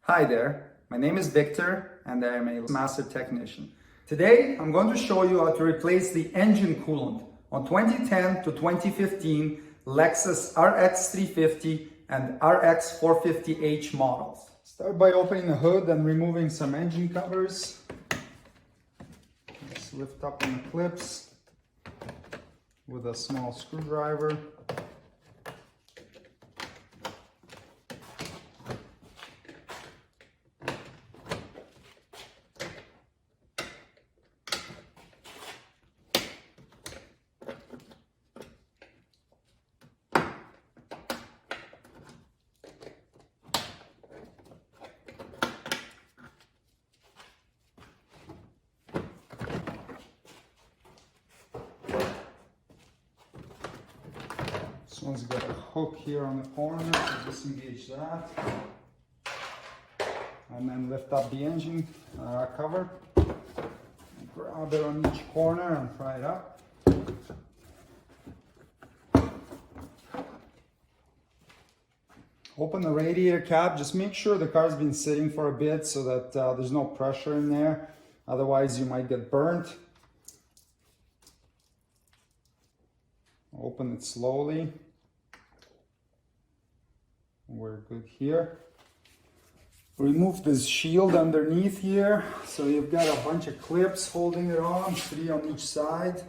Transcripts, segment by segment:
Hi there, my name is Victor and I am a master technician. Today I'm going to show you how to replace the engine coolant on 2010 to 2015 Lexus RX350 and RX450h models. Start by opening the hood and removing some engine covers. Just lift up on the clips with a small screwdriver. This one's got a hook here on the corner, so disengage that. And then lift up the engine cover. Grab it on each corner and pry it up. Open the radiator cap. Just make sure the car's been sitting for a bit so that there's no pressure in there. Otherwise you might get burnt. Open it slowly. We're good here. Remove this shield underneath here. So you've got a bunch of clips holding it on, 3 on each side.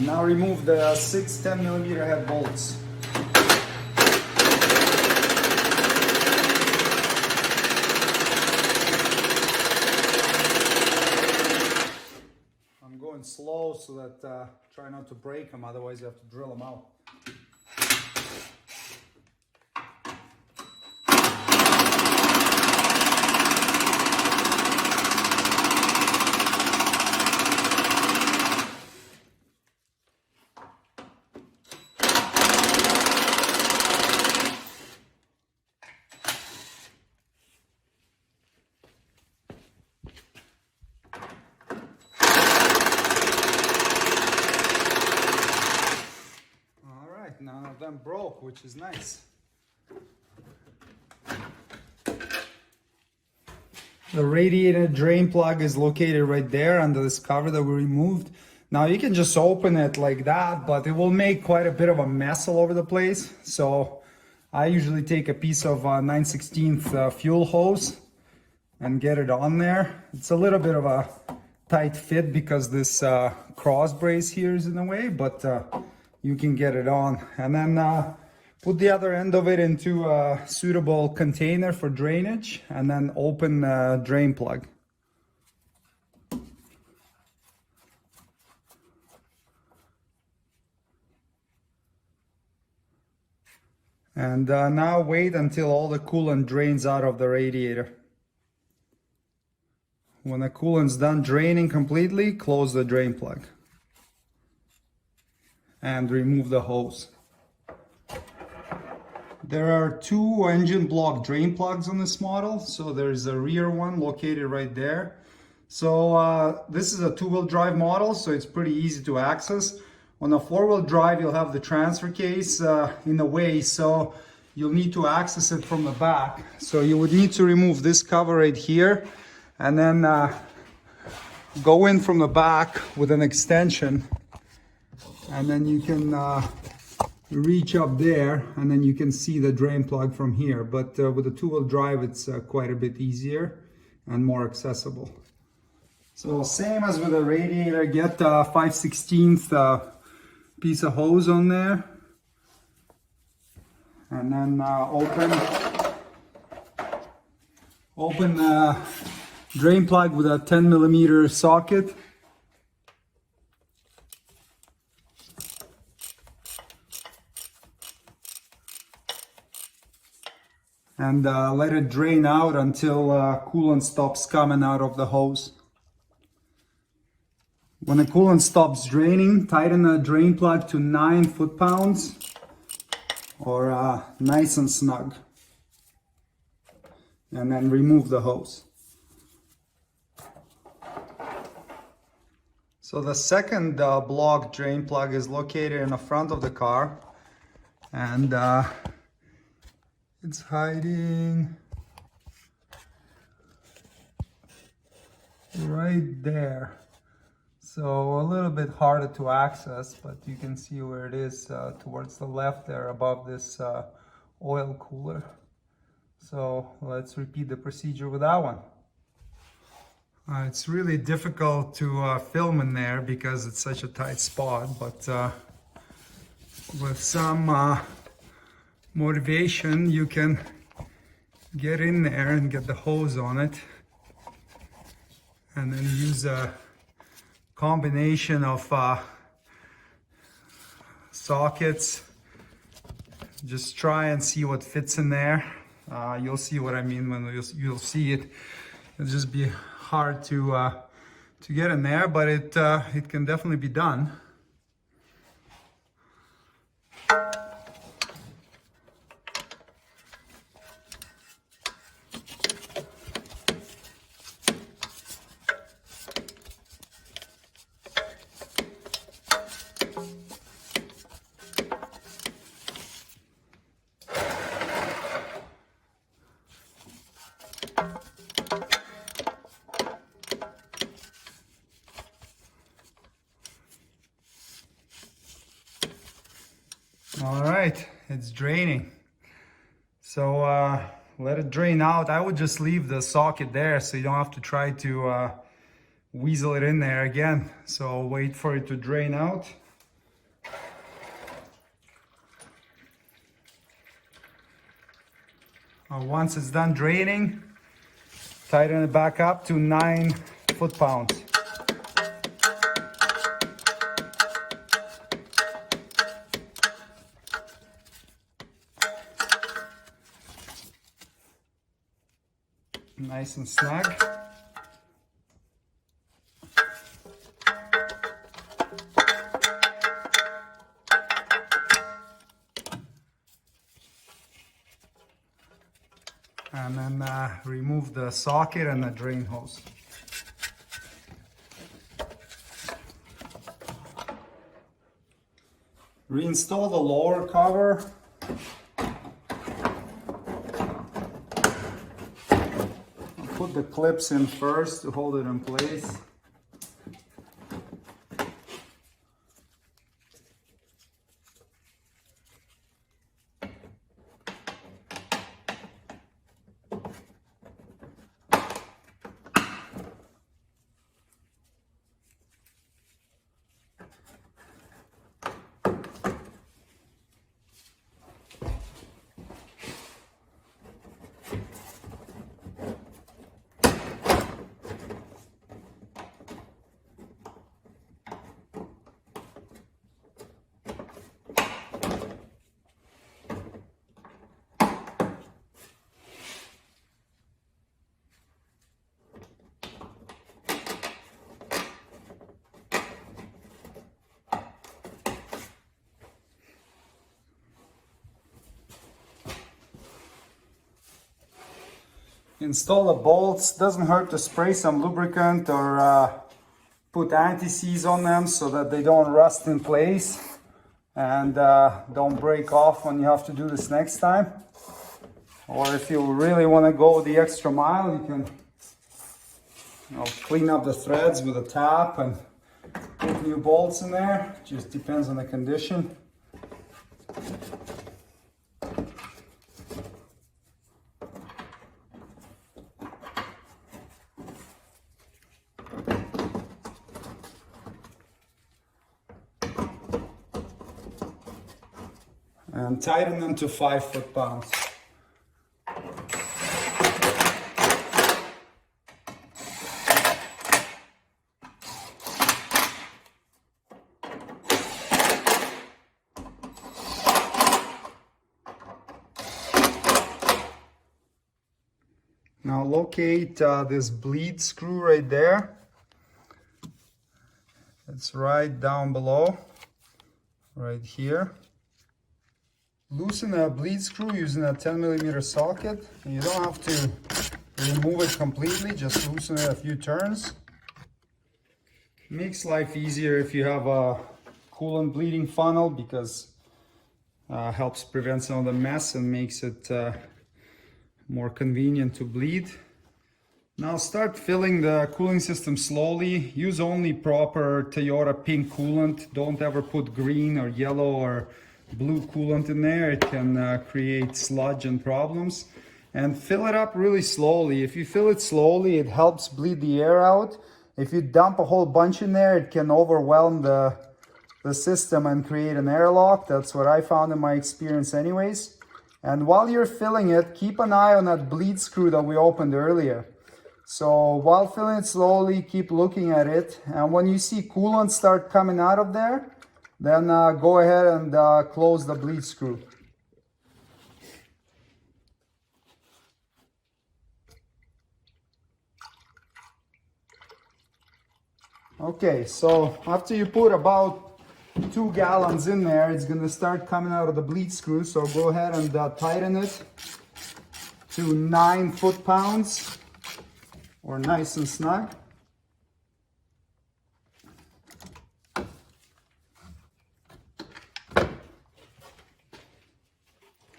Now remove the 6 10mm head bolts. I'm going slow so that try not to break them, otherwise you have to drill them out. None of them broke, which is nice. The radiator drain plug is located right there under this cover that we removed. Now you can just open it like that, but it will make quite a bit of a mess all over the place. So I usually take a piece of 9/16 fuel hose and get it on there. It's a little bit of a tight fit because this cross brace here is in the way, but you can get it on. And then put the other end of it into a suitable container for drainage and then open the drain plug. And now wait until all the coolant drains out of the radiator. When the coolant's done draining completely, close the drain plug and remove the hose. There are 2 engine block drain plugs on this model. So there's a rear one located right there. So this is a 2-wheel drive model, so it's pretty easy to access. On a 4-wheel drive, you'll have the transfer case in the way, so you'll need to access it from the back. So you would need to remove this cover right here and then go in from the back with an extension. And then you can reach up there and then you can see the drain plug from here. But with a 2-wheel drive, it's quite a bit easier and more accessible. So same as with the radiator, get a 5/16 piece of hose on there. And then open the drain plug with a 10mm socket. And let it drain out until coolant stops coming out of the hose. When the coolant stops draining, tighten the drain plug to 9 foot-pounds or nice and snug. And then remove the hose. So the second block drain plug is located in the front of the car, and it's hiding right there. So a little bit harder to access, but you can see where it is towards the left there above this oil cooler. So let's repeat the procedure with that one. It's really difficult to film in there because it's such a tight spot, but with some motivation you can get in there and get the hose on it, and then use a combination of sockets. Just try and see what fits in there. You'll see what I mean when you'll see it. It'll just be hard to get in there, but it can definitely be done. All right, it's draining. So let it drain out. I would just leave the socket there so you don't have to try to weasel it in there again. So wait for it to drain out. Once it's done draining, tighten it back up to 9 foot-pounds. Nice and snug. And then remove the socket and the drain hose. Reinstall the lower cover. Put the clips in first to hold it in place. Install the bolts. Doesn't hurt to spray some lubricant or put anti-seize on them so that they don't rust in place and don't break off when you have to do this next time. Or if you really want to go the extra mile, you can clean up the threads with a tap and put new bolts in there. Just depends on the condition. and tighten them to 5 foot-pounds. Now locate this bleed screw right there. It's right down below, right here. Loosen a bleed screw using a 10mm socket. You don't have to remove it completely, just loosen it a few turns. Makes life easier if you have a coolant bleeding funnel, because helps prevent some of the mess and makes it more convenient to bleed. Now start filling the cooling system slowly. Use only proper Toyota pink coolant. Don't ever put green or yellow or blue coolant in there. It can create sludge and problems. And fill it up really slowly. If you fill it slowly, it helps bleed the air out. If you dump a whole bunch in there, it can overwhelm the system and create an airlock. That's what I found in my experience anyways. And while you're filling it, keep an eye on that bleed screw that we opened earlier. So while filling it slowly, keep looking at it. And when you see coolant start coming out of there, then go ahead and close the bleed screw. Okay, so after you put about 2 gallons in there, it's going to start coming out of the bleed screw. So go ahead and tighten it to 9 foot-pounds, or nice and snug.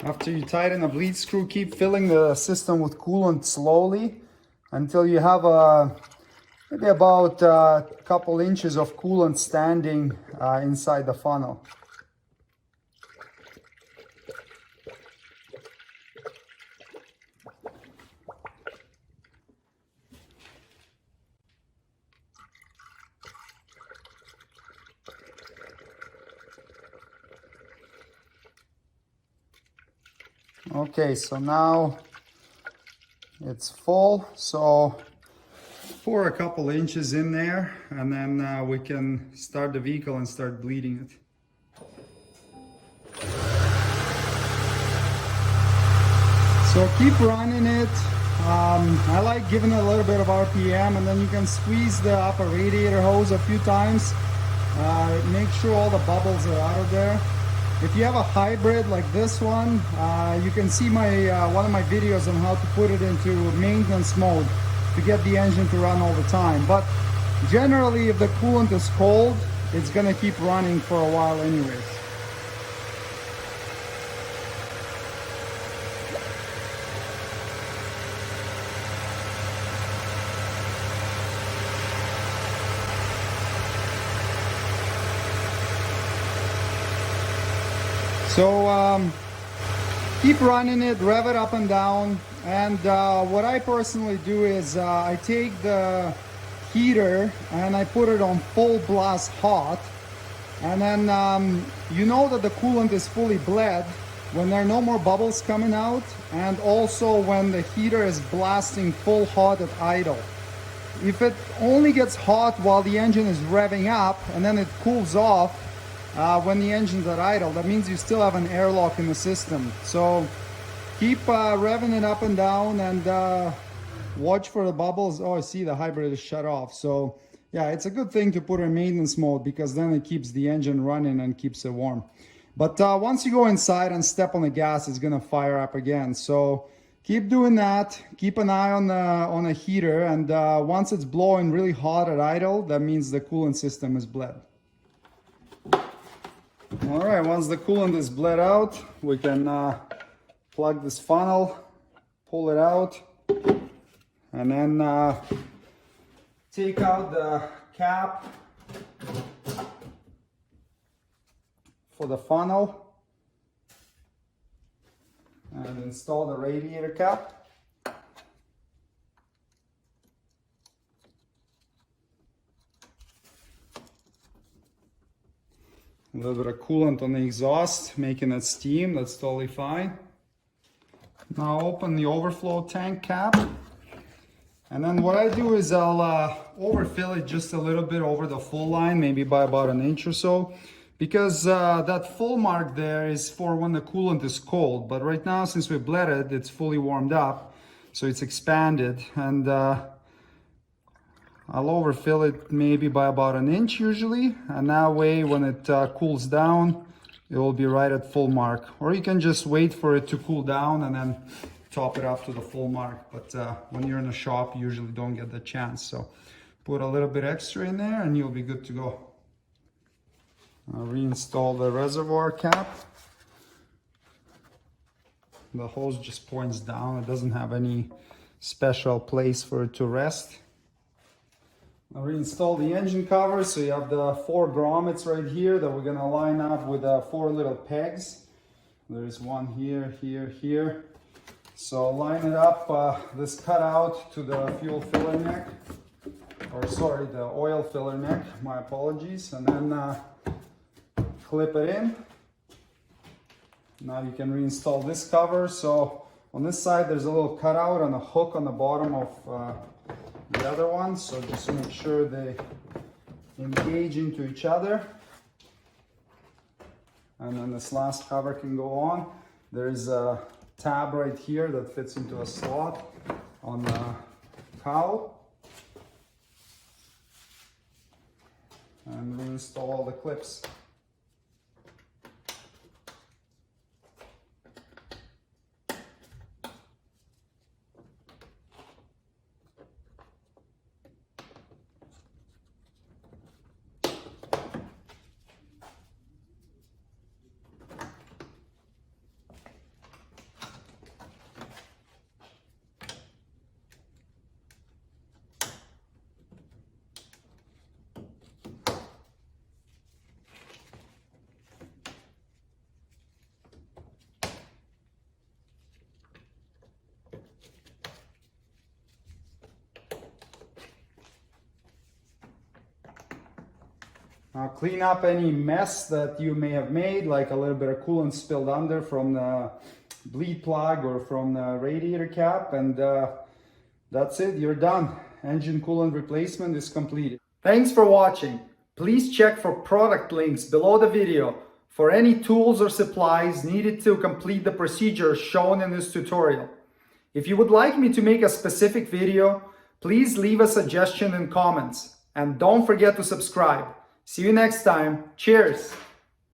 After you tighten the bleed screw, keep filling the system with coolant slowly until you have maybe about a couple inches of coolant standing inside the funnel. Okay, so now it's full, so pour a couple inches in there, and then we can start the vehicle and start bleeding it. So keep running it. I like giving it a little bit of RPM, and then you can squeeze the upper radiator hose a few times. Make sure all the bubbles are out of there. If you have a hybrid like this one, you can see my one of my videos on how to put it into maintenance mode to get the engine to run all the time. But generally, if the coolant is cold, it's gonna keep running for a while anyways. So keep running it, rev it up and down. And what I personally do is I take the heater and I put it on full blast hot. And then you know that the coolant is fully bled when there are no more bubbles coming out, and also when the heater is blasting full hot at idle. If it only gets hot while the engine is revving up and then it cools off when the engine's at idle, that means you still have an airlock in the system. So keep revving it up and down, and watch for the bubbles. Oh, I see the hybrid is shut off. So yeah, it's a good thing to put in maintenance mode, because then it keeps the engine running and keeps it warm. But once you go inside and step on the gas, it's gonna fire up again. So keep doing that. Keep an eye on the heater, and once it's blowing really hot at idle, that means the coolant system is bled. All right, once the coolant is bled out, we can plug this funnel, pull it out, and then take out the cap for the funnel and install the radiator cap. A little bit of coolant on the exhaust, making it steam. That's totally fine. Now open the overflow tank cap. And then what I do is I'll overfill it just a little bit over the full line, maybe by about an inch or so. Because that full mark there is for when the coolant is cold. But right now, since we bled it, it's fully warmed up. So it's expanded. And I'll overfill it maybe by about an inch usually. And that way, when it cools down, it will be right at full mark. Or you can just wait for it to cool down and then top it up to the full mark. But when you're in a shop, you usually don't get the chance. So put a little bit extra in there and you'll be good to go. I'll reinstall the reservoir cap. The hose just points down. It doesn't have any special place for it to rest. I'll reinstall the engine cover. So you have the 4 grommets right here that we're gonna line up with 4 little pegs. There's one here, here, here. So line it up, this cutout to the fuel filler neck. Or sorry, the oil filler neck, my apologies. And then clip it in. Now you can reinstall this cover. So on this side there's a little cutout and a hook on the bottom of the other one. So just make sure they engage into each other. And then this last cover can go on. There's a tab right here that fits into a slot on the cowl. And reinstall all the clips. Now clean up any mess that you may have made, like a little bit of coolant spilled under from the bleed plug or from the radiator cap, and that's it, you're done. Engine coolant replacement is completed. Thanks for watching. Please check for product links below the video for any tools or supplies needed to complete the procedure shown in this tutorial. If you would like me to make a specific video, please leave a suggestion in comments. And don't forget to subscribe. See you next time. Cheers!